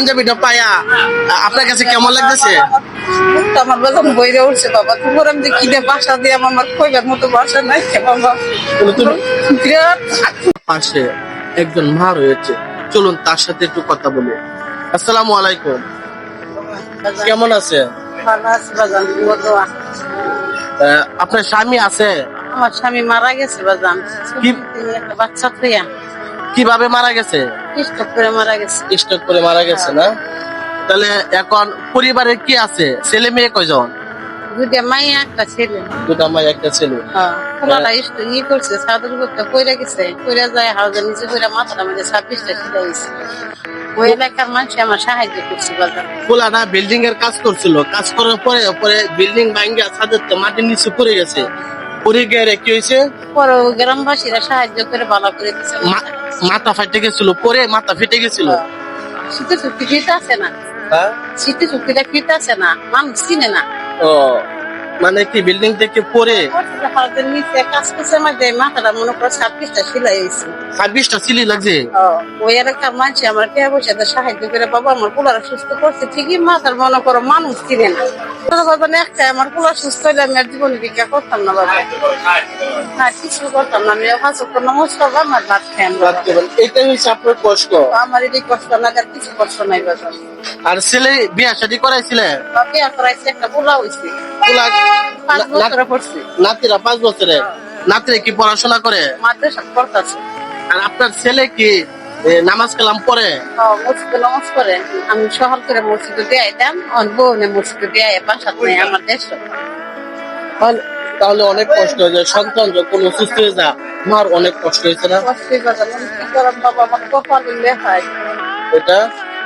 পাঞ্জাবিটা পায়া আপনার কাছে কেমন লাগতেছে? আমার বাজান বইরে উঠছে বাবা, তোমার আমি যে কিনে বাসা দিয়ে আমার কইবার মতো বাসা নাই বাবা। বিরাট পাশে একজন মা রয়েছে, চলুন তার সাথে একটু কথা বলি। আসসালামু আলাইকুম, কেমন আছে? ভালো আছে বাজান, তোমার দোয়া। আপনার স্বামী আছে? আমার স্বামী মারা গেছে বাজান, একটা বাচ্চা থইয়া। কিভাবে মারা গেছে? স্ট্রোক করে মারা গেছে। স্ট্রোক করে মারা গেছে না? তাহলে এখন পরিবারে কি আছে? ছেলে মেয়ে কয়জন? দুইটা মাইয়া একটা ছেলে। দুটা মাই একটা ছেলে। খোলাটা ই করছে, সাদর করতে কইরা গেছে, কইরা যায় হাউজের নিচে কইরা মাথাটা মধ্যে 26টা ছিলাই গেছে। ওই এলাকার মানুষ আমার সাহায্য করছে বাজার। খোলাটা বিল্ডিং এর কাজ করছিল, কাজ করার পরে পরে বিল্ডিং ভাঙ্গা ছাদের মাটির নিচে পড়ে গেছে। পড়ে গিয়ে কি হয়েছে? পরে গ্রামবাসীরা সাহায্য করে ভালো করে দিচ্ছে। মাথা ফাটে গেছিল, পরে মাথা ফেটে গেছিল। শীতে চুক্তি ফিরতে আছে না, শীতে চুক্তিটা ফিরতে আছে না, মানুষ চিনে না। ও মানে কি বিল্ডিং থেকে পরে নিচে কাজ করছে, মাথাটা মনে করো 26টা সিলাই হয়েছে। 26টা সিলি লাগছে। ওই এলাকার মানুষ আমার কে বসে সাহায্য করে বাবা আমার পোলারা সুস্থ করছে ঠিকই, মাথার মনে করো মানুষ চিনে না। বাবা একটা আমার পোলা সুস্থ হইলে আমি আর জীবন ভিক্ষা করতাম না বাবা, হ্যাঁ কিছু করতাম না। আমি নমস্কার করবো, আমার ভাত খাই। এটাই হচ্ছে আপনার কষ্ট। আমার এটাই কষ্ট না, আর কিছু কষ্ট নাই বাবা। আর ছেলে বিয়া শাদী করাইছিলেন? বিয়া করাইছে, একটা পোলা হয়েছে, 5 বছরে পড়ছে। নাতিরা 5 বছরে? নাতিরা কি পড়াশোনা করে? মাদ্রাসা পড়তাছে। আর আপনার ছেলে কি নামাজ কালাম পড়ে? মসজিদে নামাজ পড়ে। আমি শহর করে মসজিদে দিয়ে আইতাম, বউনে মসজিদে দিয়ে বাসাত নেই আমার দেশ। তাহলে অনেক কষ্ট হয়ে যায়, সন্তান যখন অসুস্থ হয়ে যায় মার অনেক কষ্ট হয়েছে না? কি করাম বাবা, আমার কপালে লেখায় এটা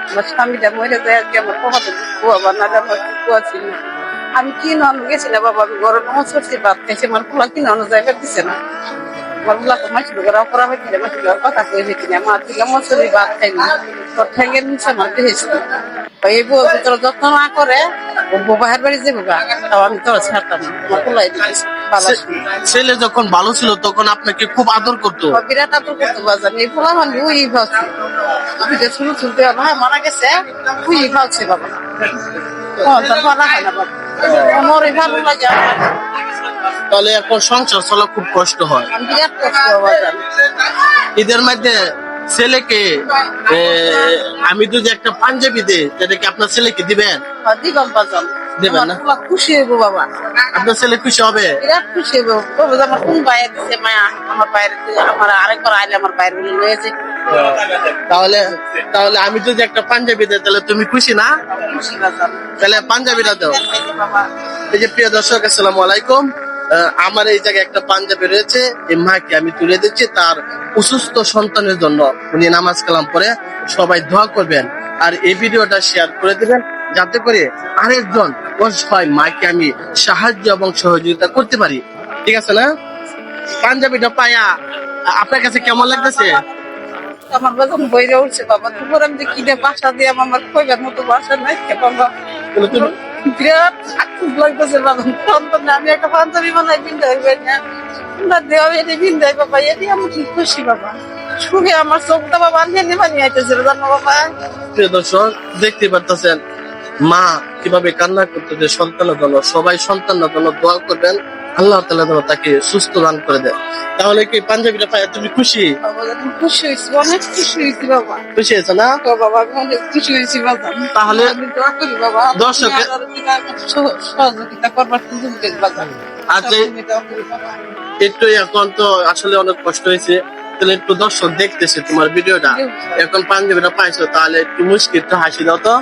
আমার স্বামীটা মরে যায় আর কি, আমার কপালে কুয়া বানালে আমার কুয়া ছিল। আমি কি নন গেছি না বাবা, আমি গরম নামাজ করছি, ভাত খাইছি, আমার পোলা কি নন জায়গা দিছে না। আমার পোলা তো মাছ লোকেরা করা হয়েছিল, মাছ কথা কয়ে হয়েছি না, আমার দিলাম মশলি ভাত খাইনি, তোর ঠ্যাঙ্গের নিচে আমার দিয়েছিল। এই বউ তোর যত্ন না করে বাহির বাড়ি যাবো গা, তাও আমি তোরা ছাড়তাম না। আমার পোলাই দিয়েছি। ছেলে যখন ভালো ছিল তখন আপনাকে খুব আদর করতো? বিরাট আদর করতো বাজার। এই পোলা মানে ওই ভাবছি শুরু শুনতে ভাই মারা গেছে, ওই ভাবছে বাবা। তার ভালো হয় না বাবা, মরে ভালো লাগে। তাহলে এখন সংসার চলা খুব কষ্ট হয়। বিরাট কষ্ট বাজার। ঈদের মধ্যে ছেলেকে আমি যদি একটা পাঞ্জাবি দিই, সেটা কি আপনার ছেলেকে দিবেন? দিবাম বাজার। দেবেন না? খুশি হইব বাবা, আপনার ছেলে খুশি হবে? বিরাট খুশি হইব। আমার কোন বাইরে দিচ্ছে মায়া, আমার বাইরে আমার আরেকবার আইলে আমার বাইরে বলে লয়েছে। তাহলে তাহলে আমি যদি একটা পাঞ্জাবি দিই তাহলে তুমি খুশি না? খুশি বাজার। তাহলে পাঞ্জাবিটা দাও। বাবা এই যে প্রিয় দর্শক, আসসালামু আলাইকুম। আমার এই জায়গায় একটা পাঞ্জাবি রয়েছে, এই মাকে আমি তুলে দিচ্ছি তার অসুস্থ সন্তানের জন্য। উনি নামাজ কালাম পরে, সবাই দোয়া করবেন আর এই ভিডিওটা শেয়ার করে দিবেন, যাতে করে আরেকজন অসহায় মাকে আমি সাহায্য এবং সহযোগিতা করতে পারি। ঠিক আছে না? পাঞ্জাবিটা পায়া আপনার কাছে কেমন লাগতেছে? আমার বাজান বইরে উঠছে বাবা, তোমার আমি যে কিনে বাসা দিয়ে আমার কইবার মতো বাসা নাই বাবা। বিরাট লাগতেছে বাবা, আমি একটা পাঞ্জাবি বানাই বিন্দাই না দেওয়া এটি বিন্দাই বাবা, এটি আমার কি খুশি বাবা। সুখে আমার চোখটা বাবা বানিয়ে আইতেছে জানো বাবা। প্রিয় দর্শক, দেখতে পারতেছেন মা কিভাবে কান্না করতেছে সন্তানের জন্য। সবাই সন্তানের জন্য দোয়া করবেন, আল্লাহ তাআলা যেন তাকে সুস্থ দান করে দেন। তাহলে কি পাঞ্জাবিটা পায় তুমি খুশি? খুশি হয়েছি, অনেক খুশি হয়েছি বাবা। খুশি হয়েছে না? বাবা আমি অনেক খুশি হয়েছি বাবা। তাহলে আমি দোয়া করি বাবা, দর্শকে সহযোগিতা করবার সুযোগ দেন বাবা। আচ্ছা, একটু এখন তো আসলে অনেক কষ্ট হয়েছে, তাহলে একটু দর্শক দেখতেছে তোমার ভিডিওটা, এখন পাঞ্জাবিটা পাইছো, তাহলে একটু মুশকিল, একটু হাসি দাও তো।